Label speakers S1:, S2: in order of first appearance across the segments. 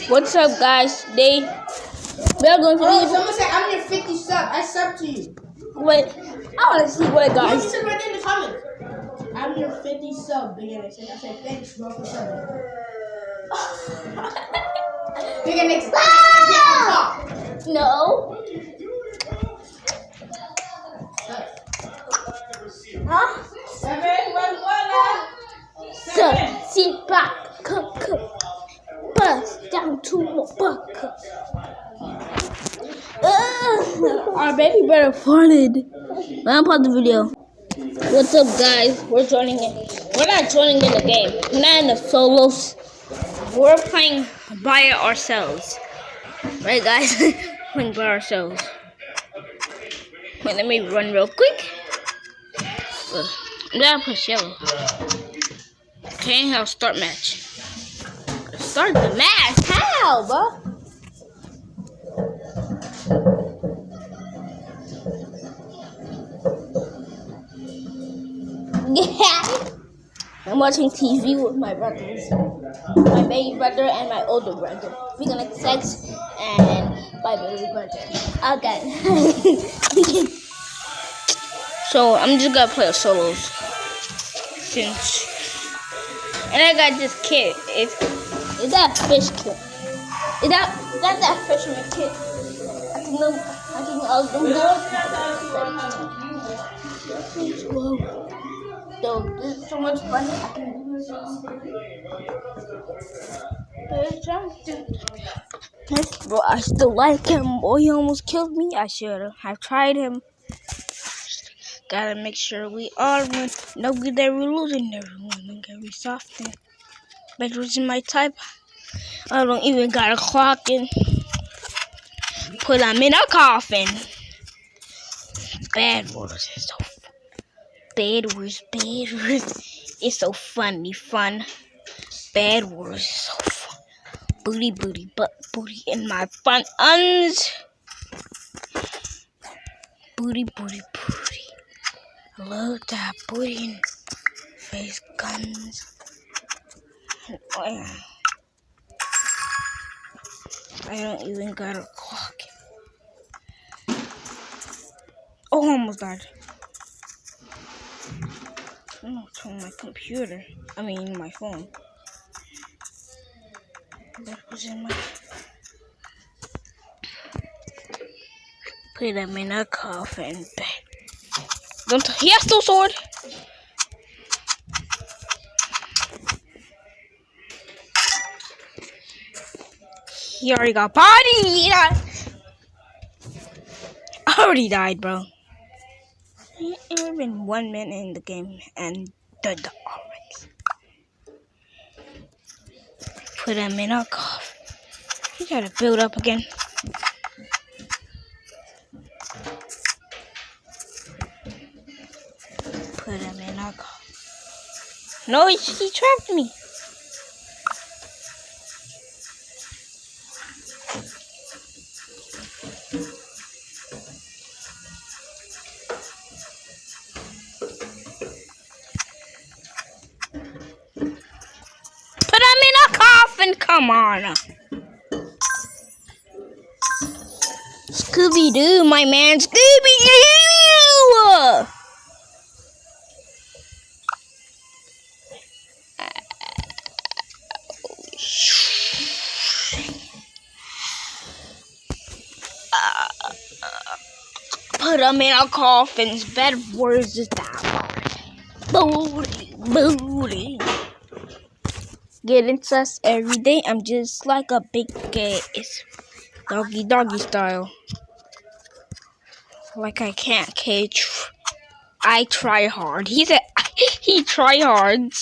S1: What's up, guys? Today we're going to
S2: Oh, someone said I'm your 50 sub. I sub to you.
S1: wait. I want to see what, guys.
S2: You said right in the comments. I'm your 50 sub. Big N. I said thanks, bro, for subbing. Big N.
S1: No. Huh?
S2: 7, 1, 1,
S1: So, sit back, cook, bust down to my buck. Our baby brother farted. I'm pause the video. What's up, guys? We're joining it. We're not joining in the game. We're not in the solos. We're playing by ourselves. Right, guys? Playing by ourselves. Wait, let me run real quick. I'm gonna push yellow. Okay, I'll start match. Start the match? How, bro? Yeah. I'm watching TV with my brothers. My baby brother and my older brother. We're gonna sex and my baby brother. Okay. So I'm just gonna play a solos. And I got this kit. Is that a fish kit? That's that fisherman kit. I think I was gonna go. So this is so much fun. I can do this. Bro, I still like him. Boy, he almost killed me. I should have tried him. Gotta make sure we all win. No good that we're losing everyone. Gotta be soft and Bedwars in my type. I don't even got a clock in. Put them in a coffin. Bedwars is so fun. Bedwars. It's so funny, fun. Bedwars is so fun. Booty, butt booty in my fun uns. Booty. I love that booty and face guns. Oh, yeah. I don't even got a clock. Oh, I almost died. I'm not on my computer. I mean, my phone. That was in my. Put him in a coffin. Don't. He has no sword. He already got bodied. I already died, bro. It's been 1 minute in the game and dead already. Put him in a coffin. He gotta build up again. Put him in a coffin. No, he trapped me. Come on. Scooby-Doo, my man. Scooby-Doo! Put him in a coffin's bed. Where's this booty? Getting sus every day. I'm just like a big case. Doggy style. Like I can't cage. I try hard. He said he try hard.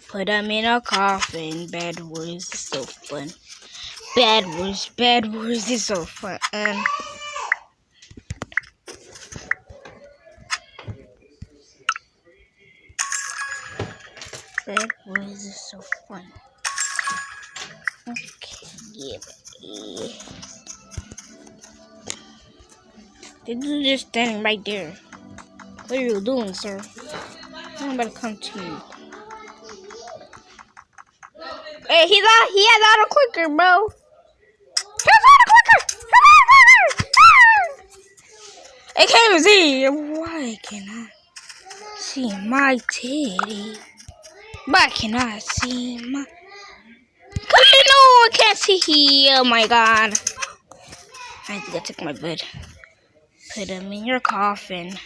S1: Put him in a coffin. Bad words is so fun. Bad words is so fun. Bad words is so fun. Okay, yeah. They're just standing right there. What are you doing, sir? I'm about to come to you. Hey, he has auto clicker, bro. He has auto clicker. I can't even see. Why can I see my titty? Why can I see my? Cause you know I can't see. Oh my god! I think I took my bed. Put him in your coffin.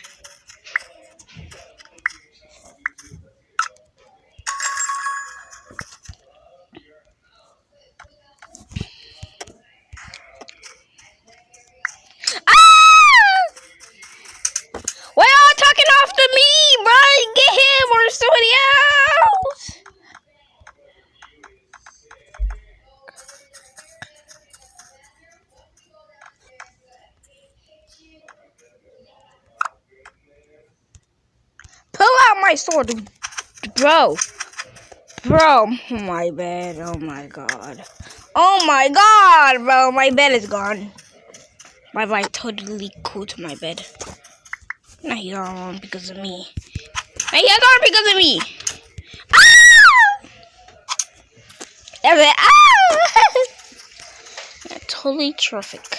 S1: Why y'all talking after me, bro? Get him or somebody else. Pull out my sword, bro. Bro, my bed. Oh my god. Oh my god, bro. My bed is gone. My bed totally cool to my bed. Now he's on because of me. Now he's on because of me. That's totally terrific.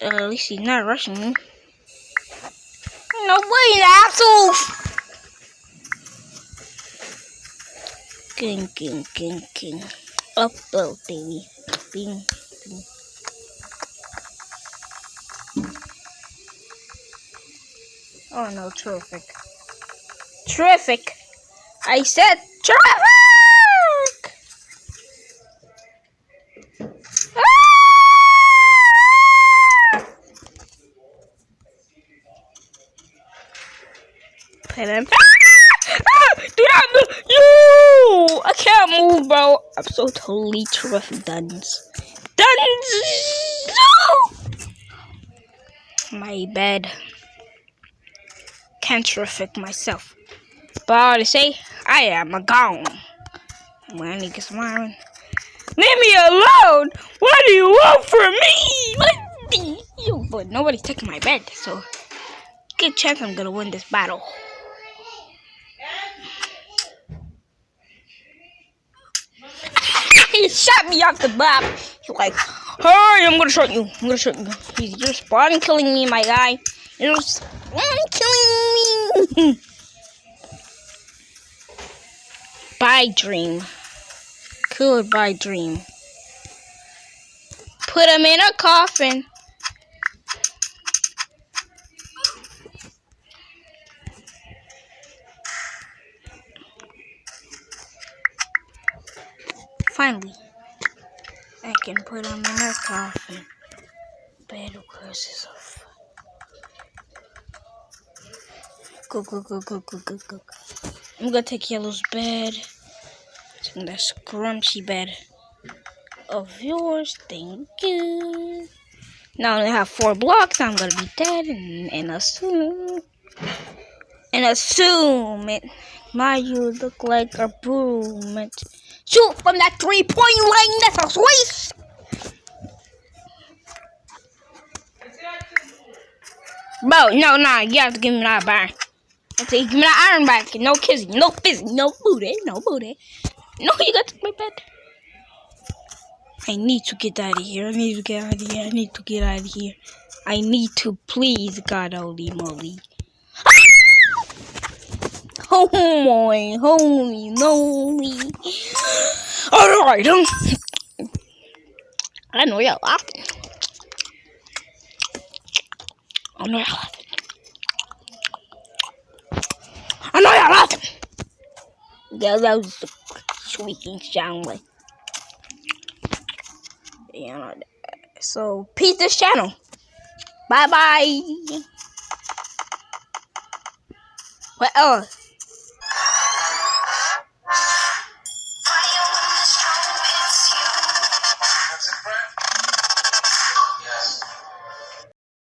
S1: At least he's not rushing me. No way, asshole! King. Upload, baby. Bing. Oh no, terrific. Terrific! I said terrific! Put him. Do not move! You! I can't move, bro. I'm so totally terrific, Duns. No! My bed. Can't terrific myself. But I ought to say, I am a gone. I'm gonna need to get some iron. Leave me alone! What do you want from me? But nobody's taking my bed, so good chance I'm gonna win this battle. He shot me off the map. He's like, hey, I'm gonna shoot you. You're spawn killing me, my guy. You're spawn killing me. Bye, Dream. Goodbye, Dream. Put him in a coffin. Finally, I can put him in a coffin. Bed curses off. Go. I'm gonna take Yellow's bed. Take that scrumpy bed of yours. Thank you. Now I only have 4 blocks. I'm gonna be dead and assume it. My you look like a broom. Shoot from that 3-point line. That's a waste. Bro, no, you have to give me that iron. I say, give me that iron back. No kissing, no fizzing, no booty. No, you got to my bed. I need to get out of here. I need to, please, God holy moly. Holy moly. Alright, I know you're laughing. Yeah, that was the squeaking sound like. So, peace this channel. Bye. What else?